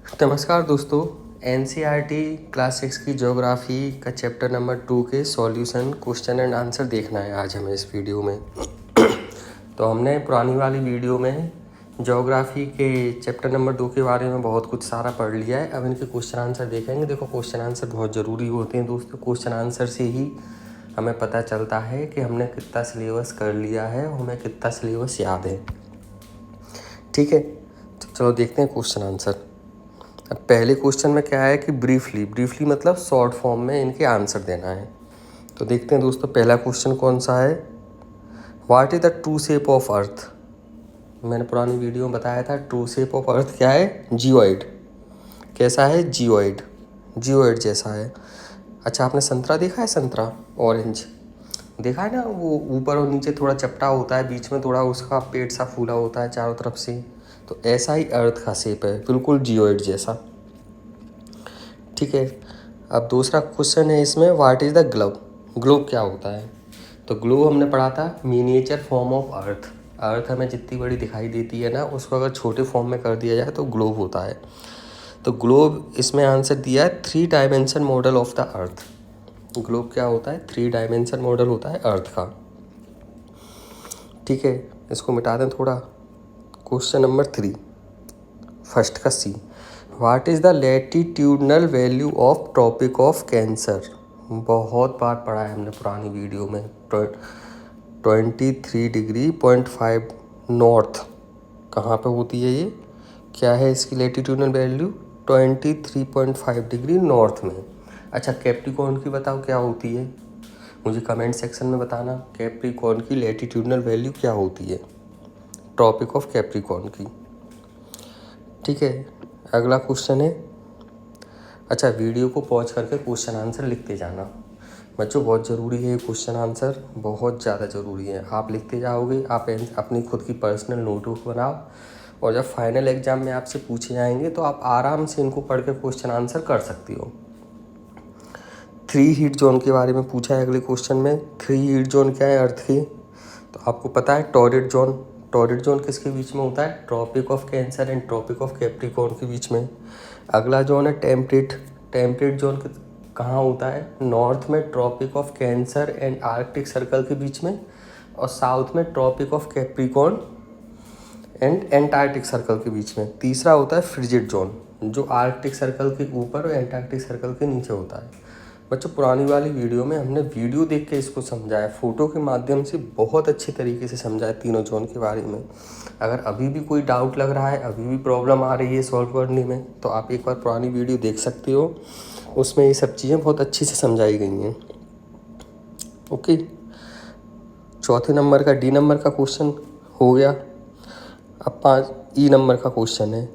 नमस्कार दोस्तों, NCERT class 6 की ज्योग्राफी का चैप्टर नंबर 2 के सॉल्यूशन क्वेश्चन एंड आंसर देखना है आज हमें इस वीडियो में। तो हमने पुरानी वाली वीडियो में ज्योग्राफी के चैप्टर नंबर 2 के बारे में बहुत कुछ सारा पढ़ लिया है। अब इनके क्वेश्चन आंसर देखेंगे। देखो, क्वेश्चन आंसर बहुत ज़रूरी होते हैं दोस्तों। क्वेश्चन आंसर से ही हमें पता चलता है कि हमने कितना सिलेबस कर लिया है और हमें कितना सिलेबस याद है। ठीक है, तो चलो देखते हैं क्वेश्चन आंसर। अब पहले क्वेश्चन में क्या है कि ब्रीफली मतलब शॉर्ट फॉर्म में इनके आंसर देना है। तो देखते हैं दोस्तों, पहला क्वेश्चन कौन सा है। What is the true shape of earth. मैंने पुरानी वीडियो में बताया था ट्रू शेप ऑफ अर्थ क्या है, जियोइड। कैसा है, जियोइड जैसा है। अच्छा, आपने संतरा देखा है, संतरा ऑरेंज देखा है ना, वो ऊपर और नीचे थोड़ा चपटा होता है, बीच में थोड़ा उसका पेट सा फूला होता है चारों तरफ से। तो ऐसा ही अर्थ का शेप है, बिल्कुल जियोइड जैसा। ठीक है, अब दूसरा क्वेश्चन है इसमें, what is the globe. Globe क्या होता है। तो ग्लोब हमने पढ़ा था मिनिएचर फॉर्म ऑफ अर्थ। अर्थ हमें जितनी बड़ी दिखाई देती है ना, उसको अगर छोटे फॉर्म में कर दिया जाए तो ग्लोब होता है। तो ग्लोब इसमें आंसर दिया है 3 dimension model of the earth. Globe क्या होता है, 3 डायमेंशन मॉडल होता है अर्थ का। ठीक है, इसको मिटा दें थोड़ा। क्वेश्चन नंबर 3 फर्स्ट का see, what is the latitudinal value of tropic of cancer. बहुत बार पढ़ा है हमने पुरानी वीडियो में। 23 डिग्री 0.5 नॉर्थ कहाँ पे होती है ये, क्या है इसकी लैटिट्यूडनल वैल्यू, 23.5 डिग्री नॉर्थ में। अच्छा, कैप्रिकॉर्न की बताओ क्या होती है, मुझे कमेंट सेक्शन में बताना। कैप्रिकॉर्न की लैटिट्यूडनल वैल्यू क्या होती है, ट्रॉपिक ऑफ कैप्रिकॉर्न की। ठीक है, अगला क्वेश्चन है। अच्छा, वीडियो को पॉज करके क्वेश्चन आंसर लिखते जाना बच्चों, बहुत ज़रूरी है। क्वेश्चन आंसर बहुत ज़्यादा ज़रूरी है। आप लिखते जाओगे, आप अपनी खुद की पर्सनल नोटबुक बनाओ, और जब फाइनल एग्जाम में आपसे पूछे जाएंगे तो आप आराम से इनको पढ़ के क्वेश्चन आंसर कर सकती हो। 3 हीट जोन के बारे में पूछा है अगले क्वेश्चन में। 3 हीट जोन क्या है अर्थ की, तो आपको पता है टॉरिड जोन। टॉरिड जोन किसके बीच में होता है, tropic of cancer and tropic of Capricorn के बीच में। अगला जोन है टेम्परेट जोन कहाँ होता है, नॉर्थ में Tropic of cancer and Arctic Circle के बीच में, और साउथ में Tropic of Capricorn and Antarctic Circle के बीच में। तीसरा होता है फ्रिजिड जोन, जो आर्कटिक सर्कल के ऊपर और एंटार्क्टिक सर्कल के नीचे होता है। बच्चों, पुरानी वाली वीडियो में हमने वीडियो देख के इसको समझाया, फ़ोटो के माध्यम से बहुत अच्छे तरीके से समझाया तीनों जोन के बारे में। अगर अभी भी कोई डाउट लग रहा है, अभी भी प्रॉब्लम आ रही है सॉल्व करने में, तो आप एक बार पुरानी वीडियो देख सकते हो, उसमें ये सब चीज़ें बहुत अच्छी से समझाई गई हैं। ओके, चौथे नंबर का डी नंबर का क्वेश्चन हो गया। अब 5 ई नंबर का क्वेश्चन है।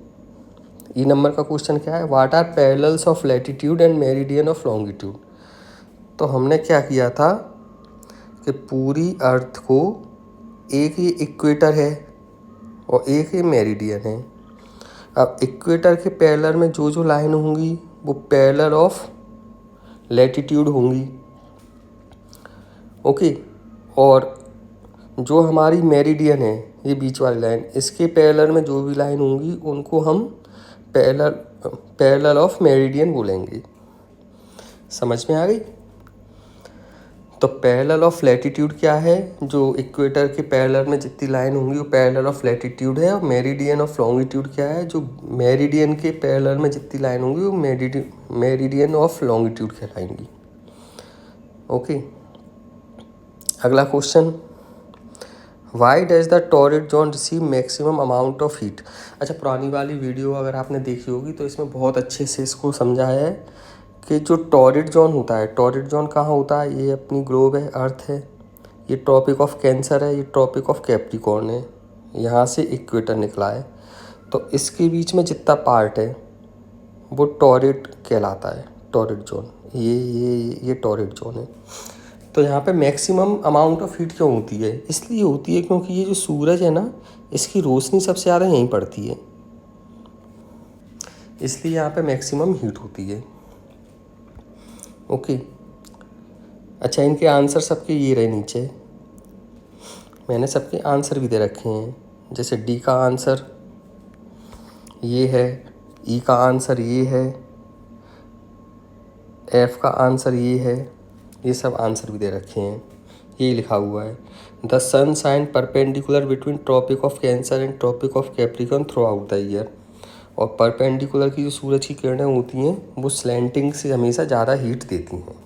ई नंबर का क्वेश्चन क्या है, what are parallels of latitude and meridian of longitude. तो हमने क्या किया था कि पूरी अर्थ को, एक ये इक्वेटर है और एक ये मेरिडियन है। अब इक्वेटर के पैरेलल में जो जो लाइन होंगी वो पैरेलल ऑफ लैटिट्यूड होंगी। ओके, और जो हमारी मेरिडियन है, ये बीच वाली लाइन, इसके पैरेलल में जो भी लाइन होंगी उनको हम पैरेलल ऑफ मेरिडियन बोलेंगे। समझ में आ गई। तो पैरेलल ऑफ लैटिट्यूड क्या है, जो इक्वेटर के पैरेलल में जितनी लाइन होंगी वो पैरेलल ऑफ लैटिट्यूड है। और मेरिडियन ऑफ लॉन्गिट्यूड क्या है, जो मेरिडियन के पैरेलल में जितनी लाइन होंगी वो मेरिडियन ऑफ लॉन्गिट्यूड कहलाएंगी। ओके, अगला question, why does the torrid zone receive maximum amount of heat. अच्छा, पुरानी वाली वीडियो अगर आपने देखी होगी तो इसमें बहुत अच्छे से इसको समझाया है कि जो टॉरिड जोन होता है, टॉरिड जोन कहाँ होता है, ये अपनी ग्लोब है, अर्थ है, ये ट्रॉपिक ऑफ कैंसर है, ये ट्रॉपिक ऑफ कैप्रिकॉर्न है, यहाँ से इक्वेटर निकला है। तो इसके बीच में जितना पार्ट है वो टॉरिड कहलाता है, टॉरिड जोन। ये टॉरिड जोन है। तो यहाँ पे मैक्सिमम अमाउंट ऑफ हीट क्यों होती है, इसलिए होती है क्योंकि ये जो सूरज है ना, इसकी रोशनी सबसे ज़्यादा यहीं पड़ती है, इसलिए यहाँ पे मैक्सिमम हीट होती है। ओके, अच्छा, इनके आंसर सबके ये रहे नीचे, मैंने सबके आंसर भी दे रखे हैं। जैसे डी का आंसर ये है ई का आंसर ये है, एफ का आंसर ये है, ये सब आंसर भी दे रखे हैं। ये लिखा हुआ है the sun shine perpendicular between tropic of cancer and tropic of capricorn throughout the year. और परपेंडिकुलर की जो सूरज की किरणें होती हैं वो स्लैंटिंग से हमेशा ज़्यादा हीट देती हैं।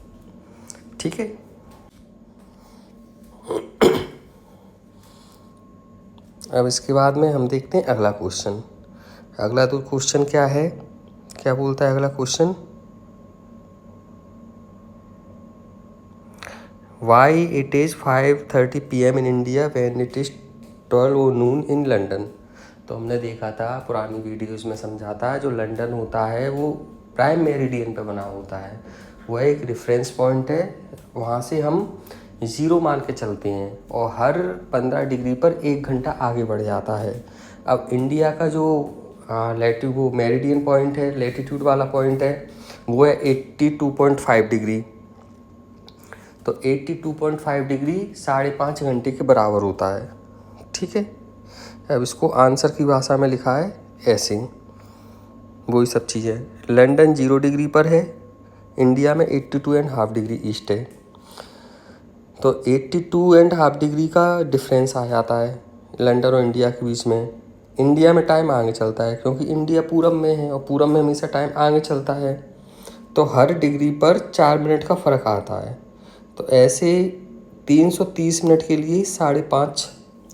ठीक है, अब इसके बाद में हम देखते हैं अगला क्वेश्चन। अगला तो क्वेश्चन क्या है, क्या बोलता है अगला question, why it is 5:30 PM in India when it is 12 noon in London. तो हमने देखा था पुरानी वीडियोस में, समझा था जो लंदन होता है वो प्राइम मेरिडियन पे बना होता है, वह एक रेफरेंस पॉइंट है, वहाँ से हम 0 मान के चलते हैं और हर 15 डिग्री पर 1 घंटा आगे बढ़ जाता है। अब इंडिया का जो वो मेरिडियन पॉइंट है, लेटीट्यूड वाला पॉइंट है, वो है 82.5 डिग्री। तो 82.5 डिग्री 5.5 घंटे के बराबर होता है। ठीक है, अब इसको आंसर की भाषा में लिखा है ऐसे, वही सब चीज़ें। लंदन 0 डिग्री पर है, इंडिया में 82.5 डिग्री ईस्ट है, तो 82.5 डिग्री का डिफरेंस आ जाता है लंदन और इंडिया के बीच में। इंडिया में टाइम आगे चलता है क्योंकि इंडिया पूरब में है और पूरब में हमेशा टाइम आगे चलता है, तो हर डिग्री पर 4 मिनट का फ़र्क आता है। तो ऐसे 330 मिनट के लिए 5.5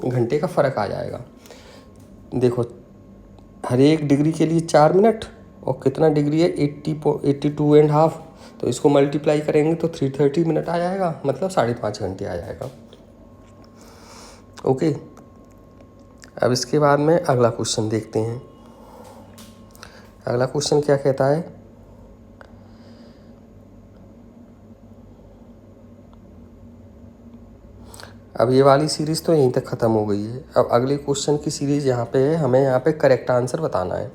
घंटे का फ़र्क आ जाएगा। देखो, हर एक डिग्री के लिए 4 मिनट, और कितना डिग्री है 82.5, तो इसको मल्टीप्लाई करेंगे तो 330 मिनट आ जाएगा, मतलब 5.5 घंटे आ जाएगा। ओके, अब इसके बाद में अगला क्वेश्चन देखते हैं। अगला क्वेश्चन क्या कहता है, अब ये वाली सीरीज़ तो यहीं तक ख़त्म हो गई है। अब अगले क्वेश्चन की सीरीज़ यहाँ पे है, हमें यहाँ पे करेक्ट आंसर बताना है।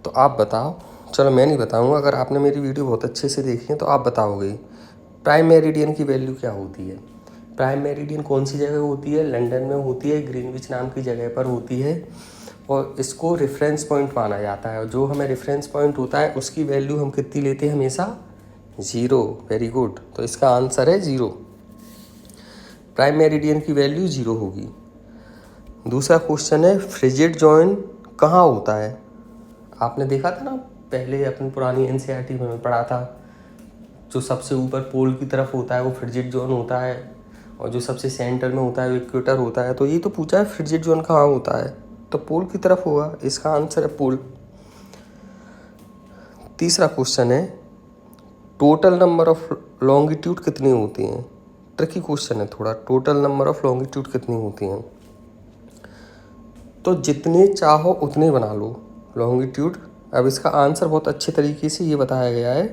तो आप बताओ, चलो मैं नहीं बताऊँगा, अगर आपने मेरी वीडियो बहुत अच्छे से देखी है तो आप बताओगे प्राइम मेरिडियन की वैल्यू क्या होती है। प्राइम मेरिडियन कौन सी जगह होती है, लंदन में होती है, ग्रीनविच नाम की जगह पर होती है, और इसको रेफरेंस पॉइंट माना जाता है। और जो हमें रेफरेंस पॉइंट होता है उसकी वैल्यू हम कितनी लेते हैं, हमेशा 0। वेरी गुड, तो इसका आंसर है 0। प्राइम मेरिडियन की वैल्यू 0 होगी। दूसरा क्वेश्चन है फ्रिजिड जोन कहाँ होता है। आपने देखा था ना पहले अपनी पुरानी NCERT में पढ़ा था, जो सबसे ऊपर पोल की तरफ होता है वो फ्रिजिड जोन होता है, और जो सबसे सेंटर में होता है वो इक्वेटर होता है। तो ये तो पूछा है फ्रिजिड जोन कहाँ होता है, तो पोल की तरफ होगा, इसका आंसर है पोल। तीसरा क्वेश्चन है टोटल नंबर ऑफ लॉन्गिट्यूड कितनी होती हैं। ट्रिकी क्वेश्चन है थोड़ा, टोटल नंबर ऑफ लॉन्गिट्यूड कितनी होती हैं। तो जितने चाहो उतने बना लो लॉन्गिट्यूड। अब इसका आंसर बहुत अच्छे तरीके से ये बताया गया है,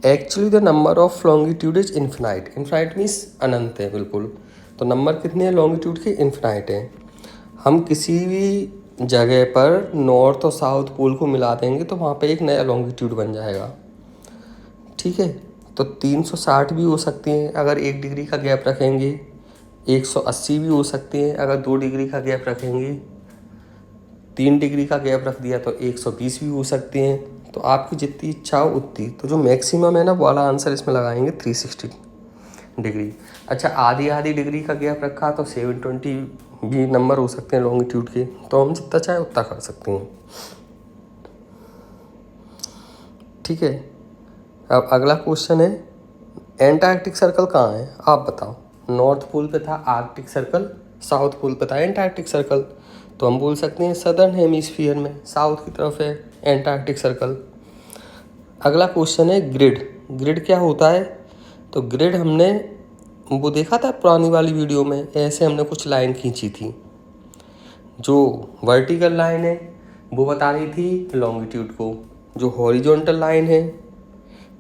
actually the number of longitude is infinite. Infinite means अनंत है बिल्कुल। तो नंबर कितने हैं लॉन्गिट्यूड के, इन्फिनाइट है। हम किसी भी जगह पर नॉर्थ और साउथ पोल को मिला देंगे तो वहाँ पे एक नया लॉन्गिट्यूड बन जाएगा। ठीक है, तो 360 भी हो सकती हैं अगर 1 डिग्री का गैप रखेंगे, 180 भी हो सकती हैं अगर 2 डिग्री का गैप रखेंगे, 3 डिग्री का गैप रख दिया तो 120 भी हो सकती हैं। तो आपकी जितनी इच्छा हो उतनी, तो जो मैक्सिमम है ना वो वाला आंसर इसमें लगाएंगे 360 डिग्री। अच्छा, आधी आधी डिग्री का गैप रखा तो 720 भी नंबर हो सकते हैं लॉन्गिट्यूड के, तो हम जितना चाहे उतना कर सकते हैं। ठीक है, अब अगला क्वेश्चन है एंटार्क्टिक सर्कल कहाँ है, आप बताओ। नॉर्थ पोल पे था आर्कटिक सर्कल, साउथ पोल पे था एंटार्क्टिक सर्कल, तो हम बोल सकते हैं सदर्न हेमिस्फीयर में साउथ की तरफ है एंटार्क्टिक सर्कल। अगला क्वेश्चन है ग्रिड। ग्रिड क्या होता है, तो ग्रिड हमने वो देखा था पुरानी वाली वीडियो में, ऐसे हमने कुछ लाइन खींची थी। जो वर्टिकल लाइन है वो बता रही थी लॉन्गिट्यूड को, जो हॉरिजॉन्टल लाइन है,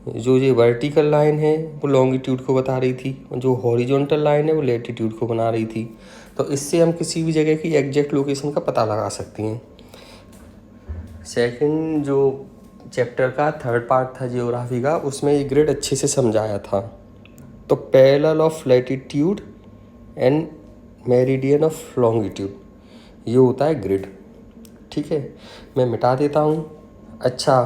जो ये वर्टिकल लाइन है वो लॉन्गिट्यूड को बता रही थी, जो हॉरिजॉन्टल लाइन है वो लैटिट्यूड को बना रही थी। तो इससे हम किसी भी जगह की एग्जैक्ट लोकेशन का पता लगा सकती हैं। सेकंड जो चैप्टर का थर्ड पार्ट था जियोग्राफी का, उसमें ये ग्रिड अच्छे से समझाया था। तो parallel of latitude and meridian of longitude, ये होता है ग्रिड। ठीक है, मैं मिटा देता हूँ। अच्छा,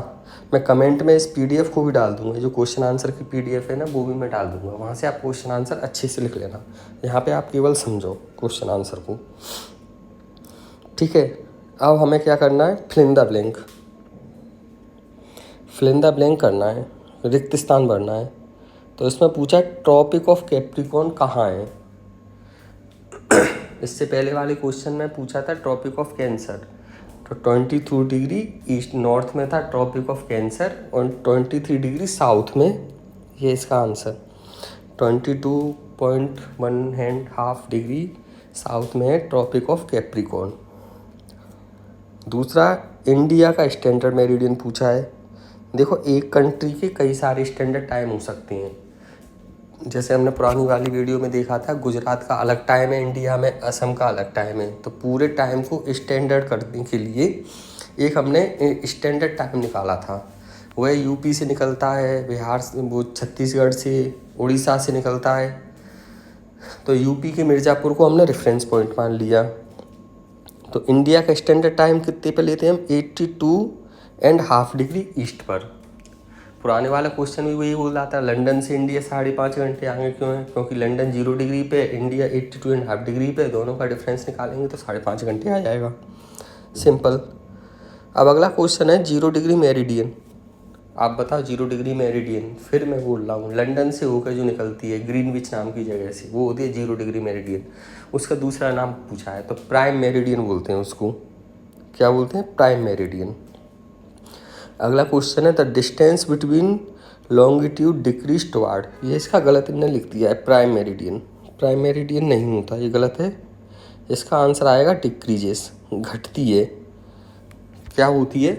मैं कमेंट में इस PDF को भी डाल दूँगा, जो क्वेश्चन आंसर की PDF है ना वो भी मैं डाल दूँगा, वहाँ से आप क्वेश्चन आंसर अच्छे से लिख लेना। यहाँ पे आप केवल समझो क्वेश्चन आंसर को, ठीक है। अब हमें क्या करना है, fill in the blank, fill in the blank करना है, रिक्त स्थान भरना है। तो इसमें पूछा ट्रॉपिक ऑफ कैप्रिकॉर्न कहाँ है। इससे पहले वाले क्वेश्चन में पूछा था ट्रॉपिक ऑफ कैंसर, तो 23 डिग्री ईस्ट नॉर्थ में था ट्रॉपिक ऑफ कैंसर, और 23 डिग्री साउथ में, ये इसका आंसर 22.1 डिग्री साउथ में है ट्रॉपिक ऑफ कैप्रिकॉर्न। दूसरा, इंडिया का स्टैंडर्ड मेरिडियन पूछा है। देखो, एक कंट्री के कई सारे स्टैंडर्ड टाइम हो सकते हैं, जैसे हमने पुरानी वाली वीडियो में देखा था, गुजरात का अलग टाइम है इंडिया में, असम का अलग टाइम है। तो पूरे टाइम को स्टैंडर्ड करने के लिए एक हमने स्टैंडर्ड टाइम निकाला था। वह यूपी से निकलता है, बिहार से, वो छत्तीसगढ़ से, उड़ीसा से निकलता है। तो यूपी के मिर्ज़ापुर को हमने रेफरेंस पॉइंट मान लिया। तो इंडिया का स्टैंडर्ड टाइम कितने पे लेते हैं हम, 82.5 डिग्री ईस्ट पर। पुराने वाला क्वेश्चन भी वही बोल रहा था, लंदन से इंडिया 5.5 घंटे आगे क्यों है, क्योंकि लंदन 0 डिग्री पे, इंडिया 82.5 डिग्री पे, दोनों का डिफरेंस निकालेंगे तो 5.5 घंटे आ जाएगा, सिंपल। अब अगला क्वेश्चन है 0 डिग्री मेरिडियन। आप बताओ 0 डिग्री मेरिडियन, फिर मैं बोल रहा हूँ, लंदन से होकर जो निकलती है ग्रीनविच नाम की जगह से, वो होती है 0 डिग्री मेरिडियन। उसका दूसरा नाम पूछा है, तो प्राइम मेरिडियन बोलते हैं उसको। क्या बोलते हैं, प्राइम मेरिडियन। अगला क्वेश्चन है the distance between longitude decrease toward, ये इसका गलत इन्होंने लिख दिया है, प्राइम मेरिडियन। प्राइम मेरिडियन नहीं होता, ये गलत है। इसका आंसर आएगा डिक्रीजेस, घटती है। क्या होती है,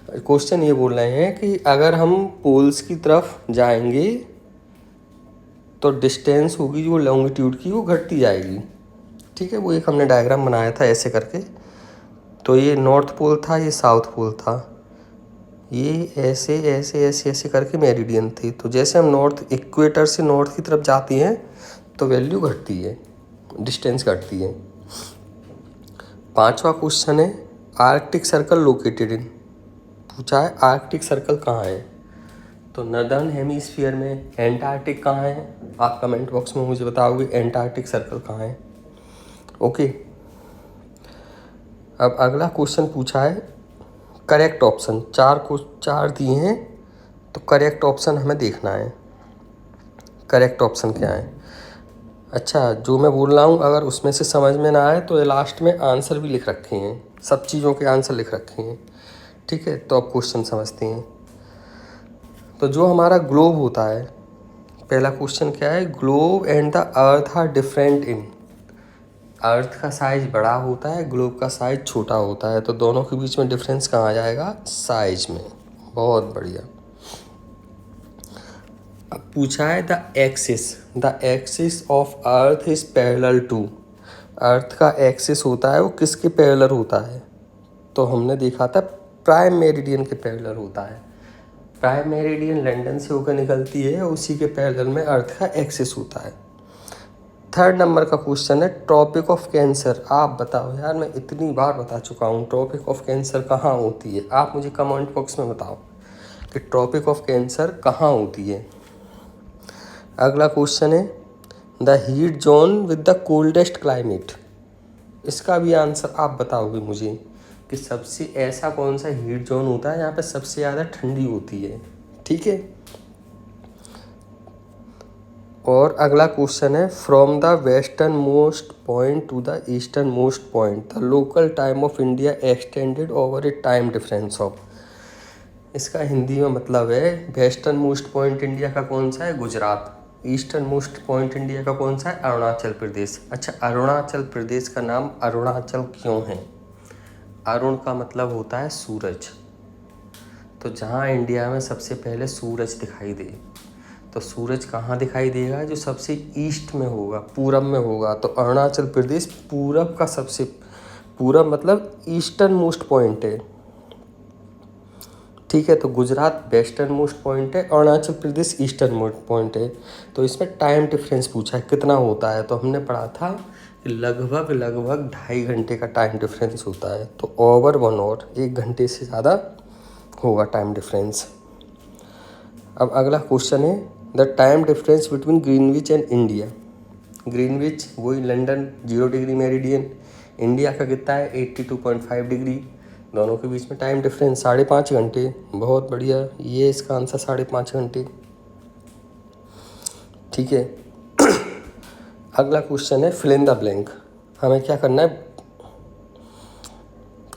क्वेश्चन ये बोल रहे हैं कि अगर हम पोल्स की तरफ जाएंगे तो डिस्टेंस होगी जो लॉन्गिट्यूड की, वो घटती जाएगी, ठीक है। वो एक हमने डायग्राम बनाया था ऐसे करके। तो ये नॉर्थ पोल था, ये साउथ पोल था, ये ऐसे ऐसे ऐसे ऐसे करके मेरिडियन थी। तो जैसे हम नॉर्थ इक्वेटर से नॉर्थ की तरफ जाते हैं तो वैल्यू घटती है, डिस्टेंस घटती है। पांचवा क्वेश्चन है आर्कटिक सर्कल लोकेटेड इन, पूछा है आर्कटिक सर्कल कहाँ है। तो नर्दर्न हेमीस्फीयर में। एंटार्क्टिक कहाँ है, आप कमेंट बॉक्स में मुझे बताओगे एंटार्क्टिक सर्कल कहाँ है, ओके। अब अगला क्वेश्चन पूछा है करेक्ट ऑप्शन, चार दिए हैं, तो करेक्ट ऑप्शन हमें देखना है, करेक्ट ऑप्शन क्या है। अच्छा, जो मैं बोल रहा हूँ अगर उसमें से समझ में ना आए तो ये लास्ट में आंसर भी लिख रखे हैं, सब चीज़ों के आंसर लिख रखे हैं, ठीक है। तो अब क्वेश्चन समझते हैं। तो जो हमारा ग्लोब होता है, पहला क्वेश्चन क्या है, globe and the earth are different in, earth का साइज बड़ा होता है, ग्लोब का साइज छोटा होता है, तो दोनों के बीच में डिफरेंस कहाँ आ जाएगा, साइज में। बहुत बढ़िया। अब पूछा है the axis of earth is parallel to, earth का एक्सिस होता है वो किसके पैरेलल होता है, तो हमने देखा था प्राइम मेरिडियन के पैरेलल होता है। प्राइम मेरिडियन लंदन से होकर निकलती है, उसी के पैरेलल में अर्थ का एक्सिस होता है। थर्ड नंबर का क्वेश्चन है ट्रॉपिक ऑफ कैंसर। आप बताओ यार, मैं इतनी बार बता चुका हूँ ट्रॉपिक ऑफ कैंसर कहाँ होती है, आप मुझे कमेंट बॉक्स में बताओ कि ट्रॉपिक ऑफ कैंसर कहाँ होती है। अगला क्वेश्चन है the heat zone with the coldest climate, इसका भी आंसर आप बताओगे मुझे कि सबसे ऐसा कौन सा हीट जोन होता है यहाँ पे सबसे ज़्यादा ठंडी होती है, ठीक है। और अगला क्वेश्चन है from the western most point two the eastern most point the local time of India extended over A time difference of, इसका हिंदी में मतलब है वेस्टर्न मोस्ट पॉइंट इंडिया का कौन सा है, Gujarat. Eastern most point India का कौन सा है, अरुणाचल प्रदेश। अच्छा, अरुणाचल प्रदेश का नाम अरुणाचल क्यों है, अरुण का मतलब होता है सूरज, तो जहाँ इंडिया में सबसे पहले सूरज दिखाई दे, तो सूरज कहाँ दिखाई देगा, जो सबसे ईस्ट में होगा, पूरब में होगा। तो अरुणाचल प्रदेश पूरब का सबसे, पूरब मतलब ईस्टर्न मोस्ट पॉइंट है, ठीक है। तो गुजरात वेस्टर्न मोस्ट पॉइंट है, Arunachal Pradesh eastern most point है। तो इसमें टाइम डिफरेंस पूछा है कितना होता है, तो हमने पढ़ा था कि कि लगभग 2.5 घंटे का टाइम डिफरेंस होता है। तो ओवर 1 आवर, 1 घंटे से ज़्यादा होगा टाइम डिफरेंस। अब अगला क्वेश्चन है the time difference between Greenwich and India. Greenwich वही लंदन 0 डिग्री मेरिडियन, इंडिया का कितना है 82.5 डिग्री। दोनों के बीच में टाइम डिफरेंस 5.5 घंटे। बहुत बढ़िया, ये इसका आंसर 5.5 घंटे। ठीक है। अगला क्वेश्चन है फिल इन द ब्लैंक। हमें क्या करना है,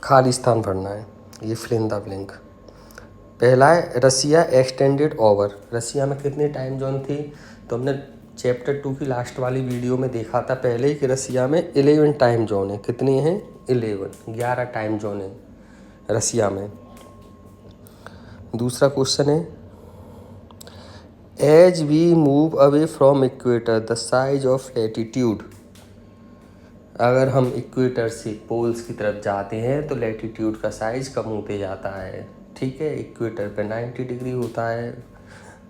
खाली स्थान भरना है। ये फिल इन द ब्लैंक। पहला है रसिया एक्सटेंडेड ओवर। रसिया में कितने टाइम जोन थी, तो हमने चैप्टर 2 की लास्ट वाली वीडियो में देखा था पहले ही कि रसिया में 11 टाइम जोन है। कितने हैं 11 टाइम जोन है रसिया में। दूसरा क्वेश्चन है as we move away from equator the size of latitude. अगर हम इक्वेटर से पोल्स की तरफ जाते हैं तो लैटिट्यूड का साइज कम होते जाता है। ठीक है, इक्वेटर पे 90 डिग्री होता है,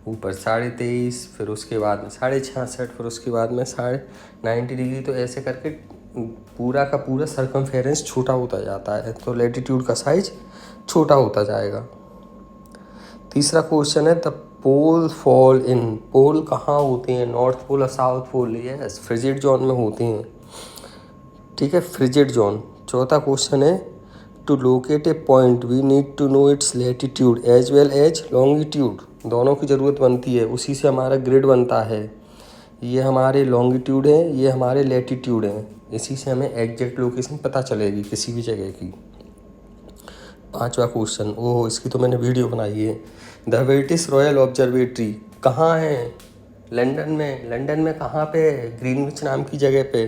ऊपर 23.5, फिर उसके बाद में 66.5, फिर उसके बाद में 90 डिग्री। तो ऐसे करके पूरा का पूरा सर्कमफेरेंस छोटा होता जाता है, तो लैटिट्यूड का साइज छोटा होता जाएगा। तीसरा क्वेश्चन है द पोल फॉल इन। पोल कहाँ होते हैं, नॉर्थ पोल और south pole. Yes, frigid zone में होते हैं। ठीक है, फ्रिजिड जोन। चौथा क्वेश्चन है to locate a point we need to know its latitude as well as longitude. दोनों की ज़रूरत बनती है, उसी से हमारा ग्रिड बनता है। ये हमारे लॉन्गिट्यूड है, ये हमारे लैटिट्यूड हैं, इसी से हमें एग्जैक्ट लोकेशन पता चलेगी किसी भी जगह की। पांचवा क्वेश्चन, ओह इसकी तो मैंने वीडियो बनाई है। द ब्रिटिश रॉयल ऑब्जर्वेटरी कहाँ है, लंदन में। लंदन में कहाँ पे, ग्रीनविच नाम की जगह पे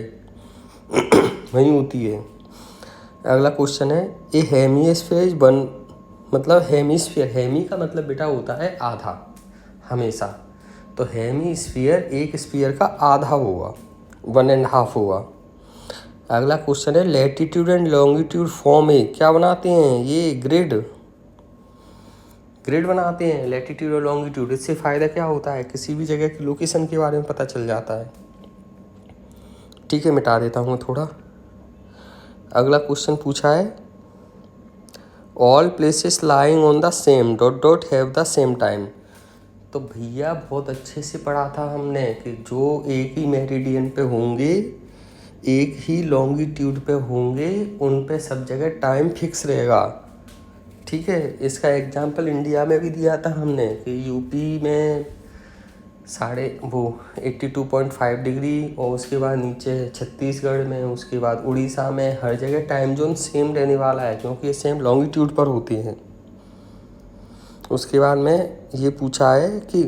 वहीं होती है। अगला क्वेश्चन है ए हेमिस्फीयर वन, मतलब हेमिस्फीयर, हेमी का मतलब बेटा होता है आधा हमेशा। तो हेमिस्फीयर एक स्फीयर का आधा होगा, 1.5 होगा। अगला क्वेश्चन है लैटिट्यूड एंड लॉन्गिट्यूड फॉर्म ए, क्या बनाते हैं ये, ग्रिड। ग्रिड बनाते हैं लैटिट्यूड और लॉन्गिट्यूड। इससे फ़ायदा क्या होता है, किसी भी जगह की लोकेशन के बारे में पता चल जाता है। ठीक है, मिटा देता हूँ थोड़ा। अगला क्वेश्चन पूछा है all places lying on the same dot dot have the same time. तो भैया बहुत अच्छे से पढ़ा था हमने कि जो एक ही मेरिडियन पे होंगे, एक ही लॉन्गिट्यूड पे होंगे, उन पे सब जगह टाइम फिक्स रहेगा। ठीक है, इसका एग्जांपल इंडिया में भी दिया था हमने कि यूपी में 82.5 डिग्री, और उसके बाद नीचे छत्तीसगढ़ में, उसके बाद उड़ीसा में, हर जगह टाइम जोन सेम रहने वाला है क्योंकि ये सेम लॉन्गिट्यूड पर होती हैं। उसके बाद में ये पूछा है कि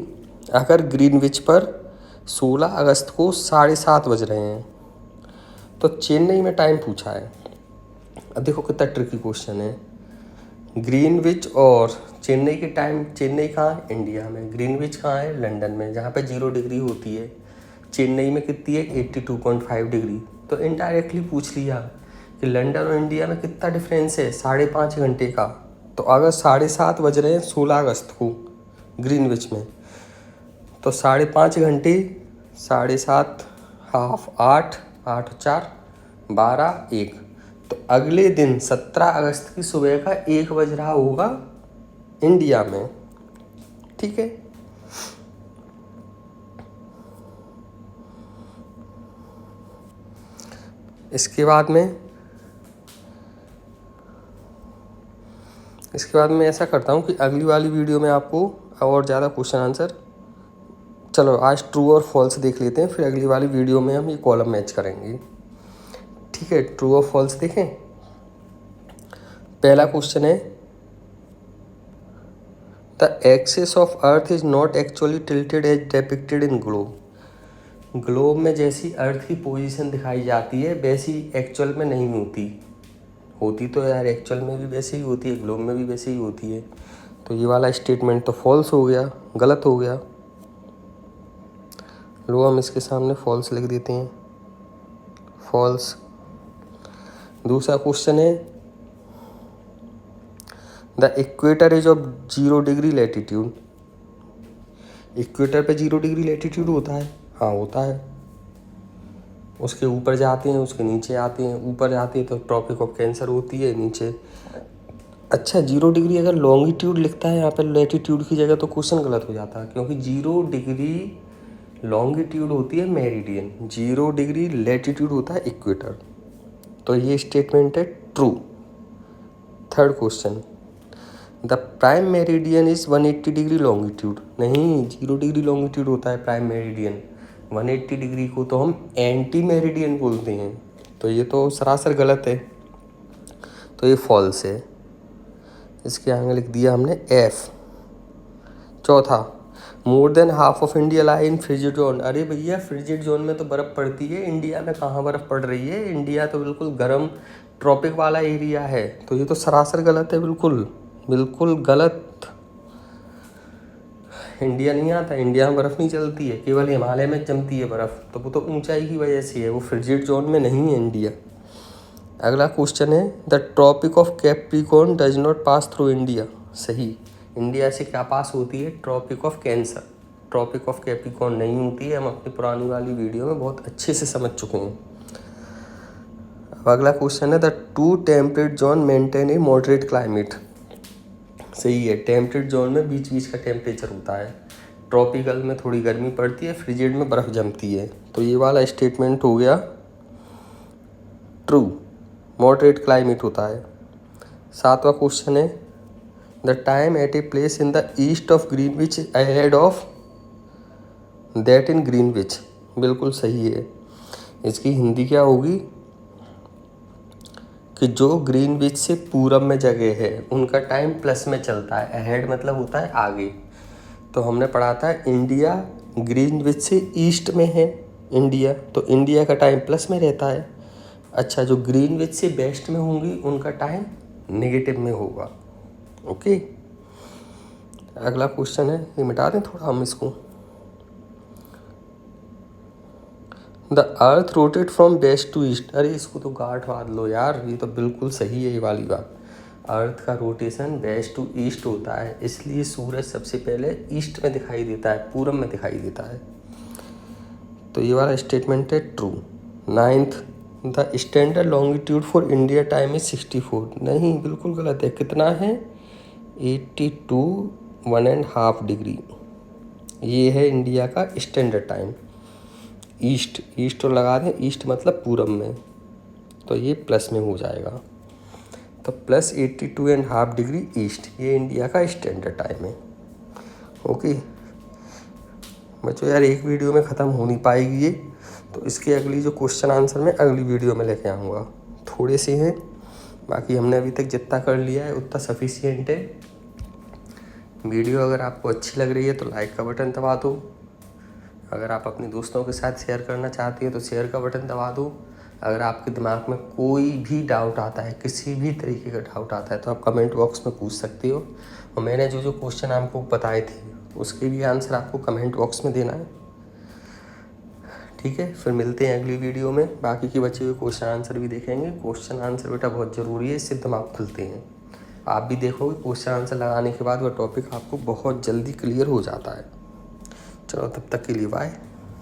अगर ग्रीनविच पर 16 अगस्त को 7:30 बज रहे हैं तो चेन्नई में टाइम पूछा है। अब देखो कितना ट्रिकी क्वेश्चन है। ग्रीनविच और चेन्नई के टाइम, चेन्नई कहाँ है, इंडिया में। ग्रीनविच कहाँ है, लंदन में, जहाँ पे 0 डिग्री होती है। चेन्नई में कितनी है 82.5 डिग्री। तो इनडायरेक्टली पूछ लिया कि लंदन और इंडिया में कितना डिफरेंस है, 5.5 घंटे का। तो अगर 7:30 बज रहे हैं 16 अगस्त को ग्रीनविच में, तो 5.5 घंटे, 7.5, हाफ 8, 8 4 12, 1। तो अगले दिन 17 अगस्त की सुबह का 1 बज रहा होगा इंडिया में। ठीक है, इसके बाद में ऐसा करता हूँ कि अगली वाली वीडियो में आपको और ज़्यादा क्वेश्चन आंसर, चलो आज ट्रू और फॉल्स देख लेते हैं, फिर अगली वाली वीडियो में हम ये कॉलम मैच करेंगे। ठीक है, ट्रू और फॉल्स देखें। पहला क्वेश्चन है the axis of earth is not actually tilted as depicted in globe. Globe में जैसी अर्थ की पोजीशन दिखाई जाती है वैसी एक्चुअल में नहीं होती तो यार एक्चुअल में भी वैसे ही होती है, ग्लोब में भी वैसे ही होती है। तो ये वाला स्टेटमेंट तो फॉल्स हो गया, गलत हो गया। लो हम इसके सामने फॉल्स लिख देते हैं, फॉल्स। दूसरा क्वेश्चन है the equator is of 0 degree latitude. Equator पे 0 डिग्री लैटिट्यूड होता है, हाँ होता है। उसके ऊपर जाते हैं, उसके नीचे आते हैं। ऊपर जाती है तो ट्रॉपिक ऑफ कैंसर होती है, नीचे। अच्छा, 0 डिग्री अगर लॉन्गिट्यूड लिखता है यहाँ पे लैटिट्यूड की जगह तो क्वेश्चन गलत हो जाता है, क्योंकि 0 डिग्री लॉन्गिट्यूड होती है मेरिडियन, 0 डिग्री लैटिट्यूड होता है इक्वेटर। तो ये स्टेटमेंट है true. Third question, the prime meridian is 180 degree longitude. नहीं, 0 डिग्री लॉन्गिट्यूड होता है प्राइम मेरिडियन। 180 डिग्री को तो हम एंटी मेरिडियन बोलते हैं। तो ये तो सरासर गलत है, तो ये फॉल्स है। इसके आगे लिख दिया हमने एफ। चौथा, more than half of India lie in frigid zone. अरे भैया, फ्रिजिड जोन में तो बर्फ़ पड़ती है, इंडिया में कहाँ बर्फ़ पड़ रही है? इंडिया तो बिल्कुल गर्म ट्रॉपिक वाला एरिया है। तो ये तो सरासर गलत है, बिल्कुल बिल्कुल गलत। इंडिया नहीं आता, इंडिया में बर्फ़ नहीं चलती है, केवल हिमालय में जमती है बर्फ़। तो वो तो ऊंचाई की वजह से है, वो फ्रिजिड जोन में नहीं है इंडिया। अगला क्वेश्चन है, the tropic of capricorn does not pass through India. सही। इंडिया से क्या पास होती है? Tropic of cancer. Tropic of capricorn नहीं होती है, हम अपनी पुरानी वाली वीडियो में बहुत अच्छे से समझ चुके हैं। अब अगला क्वेश्चन है, the two temperate zone maintain A moderate climate. सही है, टेम्परेट जोन में बीच बीच का टेम्परेचर होता है। ट्रॉपिकल में थोड़ी गर्मी पड़ती है, फ्रिजिड में बर्फ़ जमती है। तो ये वाला स्टेटमेंट हो गया ट्रू, मॉडरेट क्लाइमेट होता है। सातवां क्वेश्चन है, the time at a place in the east of Greenwich ahead of that in Greenwich. बिल्कुल सही है। इसकी हिंदी क्या होगी कि जो ग्रीनविच से पूरब में जगह है उनका टाइम प्लस में चलता है। अहेड मतलब होता है आगे। तो हमने पढ़ा था इंडिया ग्रीनविच से ईस्ट में है इंडिया, तो इंडिया का टाइम प्लस में रहता है। अच्छा, जो ग्रीनविच से वेस्ट में होंगी उनका टाइम नेगेटिव में होगा। ओके, अगला क्वेश्चन है, ये मिटा दें थोड़ा हम इसको। The earth rotate from west to east. अरे इसको तो गांठ बांध लो यार, ये तो बिल्कुल सही है ये वाली बात। अर्थ का रोटेशन वेस्ट टू ईस्ट होता है, इसलिए सूरज सबसे पहले ईस्ट में दिखाई देता है, पूरब में दिखाई देता है। तो ये वाला स्टेटमेंट है true. Ninth, the standard longitude for India time is 64। नहीं, बिल्कुल गलत है। कितना है? 82 1.5 डिग्री। ये है इंडिया का स्टैंडर्ड टाइम। ईस्ट, ईस्ट तो लगा दें, ईस्ट मतलब पूरब में, तो ये प्लस में हो जाएगा। तो प्लस 82.5 डिग्री ईस्ट, ये इंडिया का स्टैंडर्ड टाइम है। ओके बच्चों, यार एक वीडियो में ख़त्म हो नहीं पाएगी ये, तो इसके अगली जो क्वेश्चन आंसर मैं अगली वीडियो में लेके आऊँगा। थोड़े से हैं, बाकी हमने अभी तक जितना कर लिया है उतना सफिशिएंट है। वीडियो अगर आपको अच्छी लग रही है तो लाइक का बटन दबा दो। अगर आप अपने दोस्तों के साथ शेयर करना चाहती है तो शेयर का बटन दबा दो। अगर आपके दिमाग में कोई भी डाउट आता है, किसी भी तरीके का डाउट आता है, तो आप कमेंट बॉक्स में पूछ सकते हो। और मैंने जो जो क्वेश्चन आपको बताए थे उसके भी आंसर आपको कमेंट बॉक्स में देना है। ठीक है, फिर मिलते हैं अगली वीडियो में। बाकी के बचे हुए क्वेश्चन आंसर भी देखेंगे। क्वेश्चन आंसर बेटा बहुत ज़रूरी है, इससे दिमाग खुलते हैं। आप भी देखोगे क्वेश्चन आंसर लगाने के बाद वह टॉपिक आपको बहुत जल्दी क्लियर हो जाता है। चलो, तब तक के लिए बाय।